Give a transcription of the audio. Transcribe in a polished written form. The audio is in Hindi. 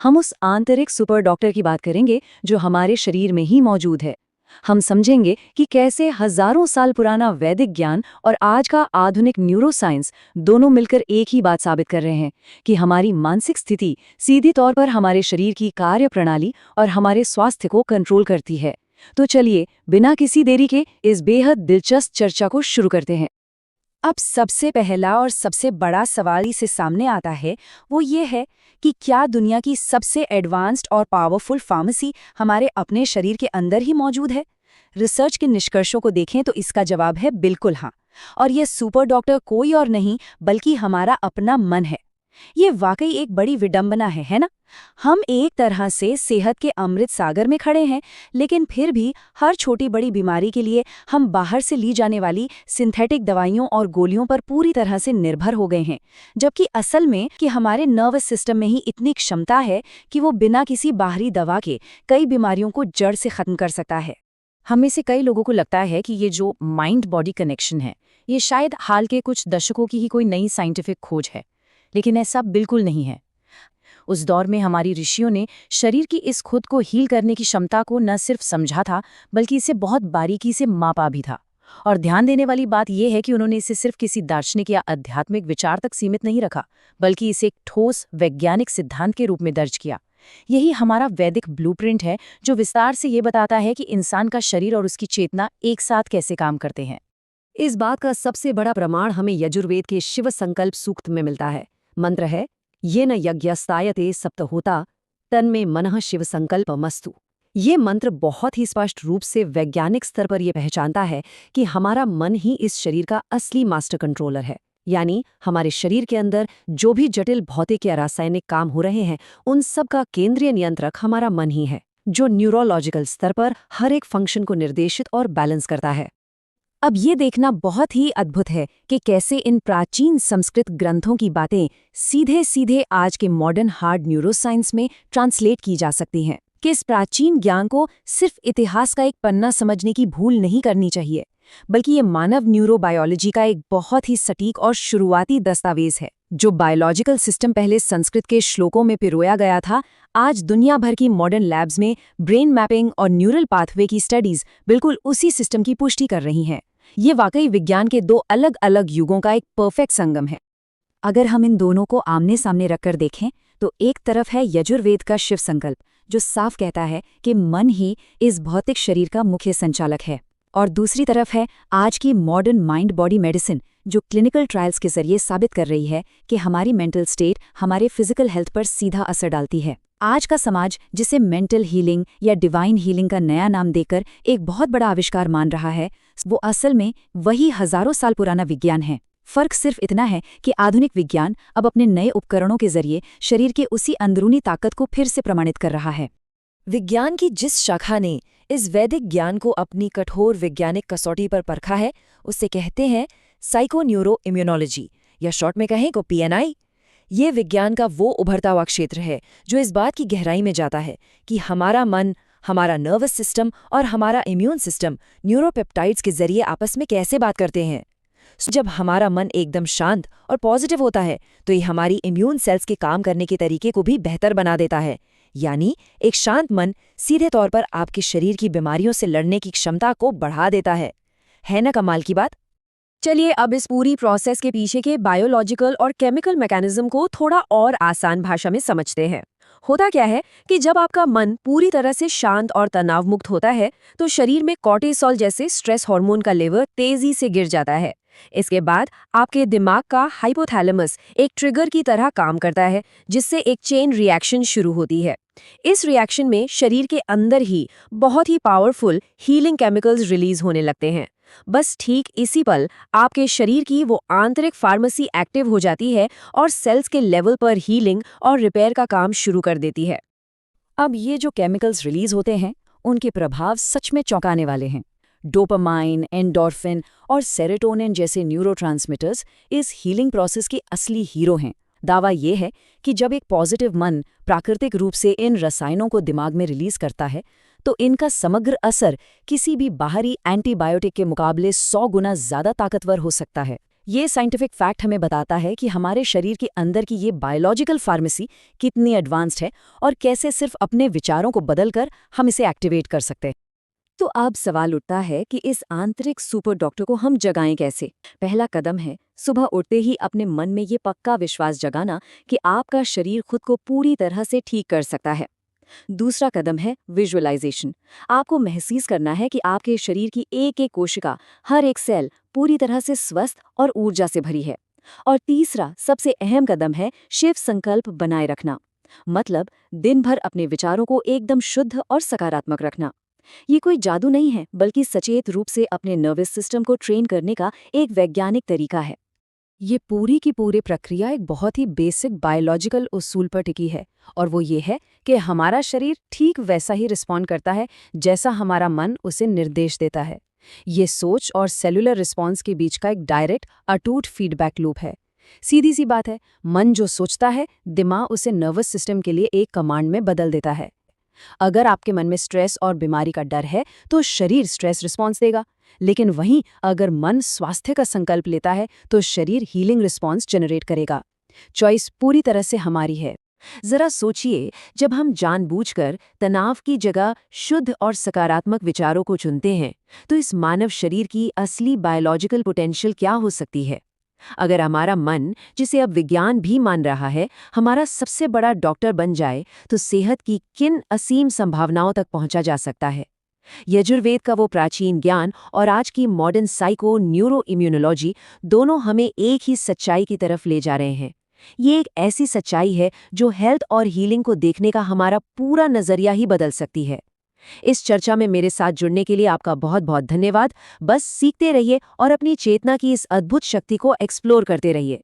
हम उस आंतरिक सुपर डॉक्टर की बात करेंगे जो हमारे शरीर में ही मौजूद है। हम समझेंगे कि कैसे हजारों साल पुराना वैदिक ज्ञान और आज का आधुनिक न्यूरोसाइंस दोनों मिलकर एक ही बात साबित कर रहे हैं कि हमारी मानसिक स्थिति सीधी तौर पर हमारे शरीर की कार्य प्रणाली और हमारे स्वास्थ्य को कंट्रोल करती है। तो चलिए, बिना किसी देरी के इस बेहद दिलचस्प चर्चा को शुरू करते हैं। अब सबसे पहला और सबसे बड़ा सवाल इसे सामने आता है, वो ये है कि क्या दुनिया की सबसे एडवांस्ड और पावरफुल फार्मेसी हमारे अपने शरीर के अंदर ही मौजूद है? रिसर्च के निष्कर्षों को देखें तो इसका जवाब है बिल्कुल हाँ। और ये सुपर डॉक्टर कोई और नहीं बल्कि हमारा अपना मन है। ये वाकई एक बड़ी विडंबना है ना? हम एक तरह से सेहत के अमृत सागर में खड़े हैं, लेकिन फिर भी हर छोटी बड़ी बीमारी के लिए हम बाहर से ली जाने वाली सिंथेटिक दवाइयों और गोलियों पर पूरी तरह से निर्भर हो गए हैं, जबकि असल में कि हमारे नर्वस सिस्टम में ही इतनी क्षमता है कि वो बिना किसी बाहरी दवा के कई बीमारियों को जड़ से खत्म कर सकता है। हम में से कई लोगों को लगता है कि ये जो माइंड बॉडी कनेक्शन है, ये शायद हाल के कुछ दशकों की ही कोई नई साइंटिफिक खोज है, लेकिन ऐसा बिल्कुल नहीं है। उस दौर में हमारी ऋषियों ने शरीर की इस खुद को हील करने की क्षमता को न सिर्फ समझा था, बल्कि इसे बहुत बारीकी से मापा भी था। और ध्यान देने वाली बात यह है कि उन्होंने इसे सिर्फ किसी दार्शनिक या आध्यात्मिक विचार तक सीमित नहीं रखा, बल्कि इसे एक ठोस वैज्ञानिक सिद्धांत के रूप में दर्ज किया। यही हमारा वैदिक ब्लूप्रिंट है, जो विस्तार से ये बताता है कि इंसान का शरीर और उसकी चेतना एक साथ कैसे काम करते हैं। इस बात का सबसे बड़ा प्रमाण हमें यजुर्वेद के शिव संकल्प सूक्त में मिलता है। मंत्र है, ये न यज्ञस्तायते सप्तहोता तन्मे मनः शिव संकल्प मस्तु। ये मंत्र बहुत ही स्पष्ट रूप से वैज्ञानिक स्तर पर यह पहचानता है कि हमारा मन ही इस शरीर का असली मास्टर कंट्रोलर है। यानी हमारे शरीर के अंदर जो भी जटिल भौतिक या रासायनिक काम हो रहे हैं, उन सब का केंद्रीय नियंत्रक हमारा मन ही है, जो न्यूरोलॉजिकल स्तर पर हर एक फंक्शन को निर्देशित और बैलेंस करता है। अब ये देखना बहुत ही अद्भुत है कि कैसे इन प्राचीन संस्कृत ग्रंथों की बातें सीधे सीधे आज के मॉडर्न हार्ड न्यूरोसाइंस में ट्रांसलेट की जा सकती हैं। कि इस प्राचीन ज्ञान को सिर्फ इतिहास का एक पन्ना समझने की भूल नहीं करनी चाहिए, बल्कि ये मानव न्यूरोबायोलॉजी का एक बहुत ही सटीक और शुरुआती दस्तावेज है। जो बायोलॉजिकल सिस्टम पहले संस्कृत के श्लोकों में पिरोया गया था, आज दुनिया भर की मॉडर्न लैब्स में ब्रेन मैपिंग और न्यूरल पाथवे की स्टडीज बिल्कुल उसी सिस्टम की पुष्टि कर रही हैं। ये वाकई विज्ञान के दो अलग अलग युगों का एक परफेक्ट संगम है। अगर हम इन दोनों को आमने सामने रखकर देखें तो एक तरफ है यजुर्वेद का शिव संकल्प, जो साफ कहता है कि मन ही इस भौतिक शरीर का मुख्य संचालक है, और दूसरी तरफ है आज की मॉडर्न माइंड बॉडी मेडिसिन, जो क्लिनिकल ट्रायल्स के जरिए साबित कर रही है कि हमारी मेंटल स्टेट हमारे फिजिकल हेल्थ पर सीधा असर डालती है। आज का समाज, जिसे मेंटल हीलिंग या डिवाइन हीलिंग का नया नाम देकर एक बहुत बड़ा आविष्कार मान रहा है, वो असल में वही हजारों साल पुराना विज्ञान है। फर्क सिर्फ इतना है कि आधुनिक विज्ञान अब अपने नए उपकरणों के जरिए शरीर के उसी अंदरूनी ताकत को फिर से प्रमाणित कर रहा है। विज्ञान की जिस शाखा ने इस वैदिक ज्ञान को अपनी कठोर वैज्ञानिक कसौटी पर परखा है, उसे कहते हैं साइकोन्यूरो इम्यूनोलॉजी, या शॉर्ट में कहें को PNI। ये विज्ञान का वो उभरता हुआ क्षेत्र है जो इस बात की गहराई में जाता है कि हमारा मन, हमारा नर्वस सिस्टम और हमारा इम्यून सिस्टम न्यूरोपेप्टाइड्स के जरिए आपस में कैसे बात करते हैं। जब हमारा मन एकदम शांत और पॉजिटिव होता है, तो ये हमारी इम्यून सेल्स के काम करने के तरीके को भी बेहतर बना देता है। यानी एक शांत मन सीधे तौर पर आपके शरीर की बीमारियों से लड़ने की क्षमता को बढ़ा देता है ना कमाल की बात? चलिए अब इस पूरी प्रोसेस के पीछे के बायोलॉजिकल और केमिकल मैकेनिज्म को थोड़ा और आसान भाषा में समझते हैं। होता क्या है कि जब आपका मन पूरी तरह से शांत और तनाव मुक्त होता है, तो शरीर में कॉर्टिसोल जैसे स्ट्रेस हार्मोन का लेवल तेजी से गिर जाता है। इसके बाद आपके दिमाग का हाइपोथैलेमस एक ट्रिगर की तरह काम करता है, जिससे एक चेन रिएक्शन शुरू होती है। इस रिएक्शन में शरीर के अंदर ही बहुत ही पावरफुल हीलिंग केमिकल्स रिलीज होने लगते हैं। बस ठीक इसी पल आपके शरीर की वो आंतरिक फार्मेसी एक्टिव हो जाती है और सेल्स के लेवल पर हीलिंग और रिपेयर का काम शुरू कर देती है। अब ये जो केमिकल्स रिलीज होते हैं, उनके प्रभाव सच में चौंकाने वाले हैं। डोपामाइन, एंडोर्फिन और सेरोटोनिन जैसे न्यूरोट्रांसमीटर्स इस हीलिंग प्रोसेस के असली हीरो हैं। दावा ये है कि जब एक पॉजिटिव मन प्राकृतिक रूप से इन रसायनों को दिमाग में रिलीज करता है, तो इनका समग्र असर किसी भी बाहरी एंटीबायोटिक के मुकाबले 100 गुना ज्यादा ताकतवर हो सकता है। ये साइंटिफिक फैक्ट हमें बताता है कि हमारे शरीर के अंदर की ये बायोलॉजिकल फार्मेसी कितनी एडवांस्ड है और कैसे सिर्फ अपने विचारों को बदलकर हम इसे एक्टिवेट कर सकते हैं। तो अब सवाल उठता है कि इस आंतरिक सुपर डॉक्टर को हम जगाएं कैसे। पहला कदम है सुबह उठते ही अपने मन में ये पक्का विश्वास जगाना कि आपका शरीर खुद को पूरी तरह से ठीक कर सकता है। दूसरा कदम है विजुअलाइजेशन। आपको महसूस करना है कि आपके शरीर की एक एक कोशिका, हर एक सेल पूरी तरह से स्वस्थ और ऊर्जा से भरी है। और तीसरा सबसे अहम कदम है शिव संकल्प बनाए रखना, मतलब दिन भर अपने विचारों को एकदम शुद्ध और सकारात्मक रखना। ये कोई जादू नहीं है, बल्कि सचेत रूप से अपने नर्वस सिस्टम को ट्रेन करने का एक वैज्ञानिक तरीका है। ये पूरी की पूरी प्रक्रिया एक बहुत ही बेसिक बायोलॉजिकल उसूल पर टिकी है, और वो ये है कि हमारा शरीर ठीक वैसा ही रिस्पॉन्ड करता है जैसा हमारा मन उसे निर्देश देता है। ये सोच और सेलुलर रिस्पॉन्स के बीच का एक डायरेक्ट अटूट फीडबैक लूप है। सीधी सी बात है, मन जो सोचता है, दिमाग उसे नर्वस सिस्टम के लिए एक कमांड में बदल देता है। अगर आपके मन में स्ट्रेस और बीमारी का डर है तो शरीर स्ट्रेस रिस्पॉन्स देगा, लेकिन वहीं अगर मन स्वास्थ्य का संकल्प लेता है तो शरीर हीलिंग रिस्पॉन्स जनरेट करेगा। चॉइस पूरी तरह से हमारी है। जरा सोचिए, जब हम जानबूझकर तनाव की जगह शुद्ध और सकारात्मक विचारों को चुनते हैं तो इस मानव शरीर की असली बायोलॉजिकल पोटेंशियल क्या हो सकती है। अगर हमारा मन, जिसे अब विज्ञान भी मान रहा है, हमारा सबसे बड़ा डॉक्टर बन जाए तो सेहत की किन असीम संभावनाओं तक पहुंचा जा सकता है। यजुर्वेद का वो प्राचीन ज्ञान और आज की मॉडर्न साइको न्यूरो इम्यूनोलॉजी दोनों हमें एक ही सच्चाई की तरफ ले जा रहे हैं। ये एक ऐसी सच्चाई है जो हेल्थ और हीलिंग को देखने का हमारा पूरा नजरिया ही बदल सकती है। इस चर्चा में मेरे साथ जुड़ने के लिए आपका बहुत बहुत धन्यवाद। बस सीखते रहिए और अपनी चेतना की इस अद्भुत शक्ति को एक्सप्लोर करते रहिए।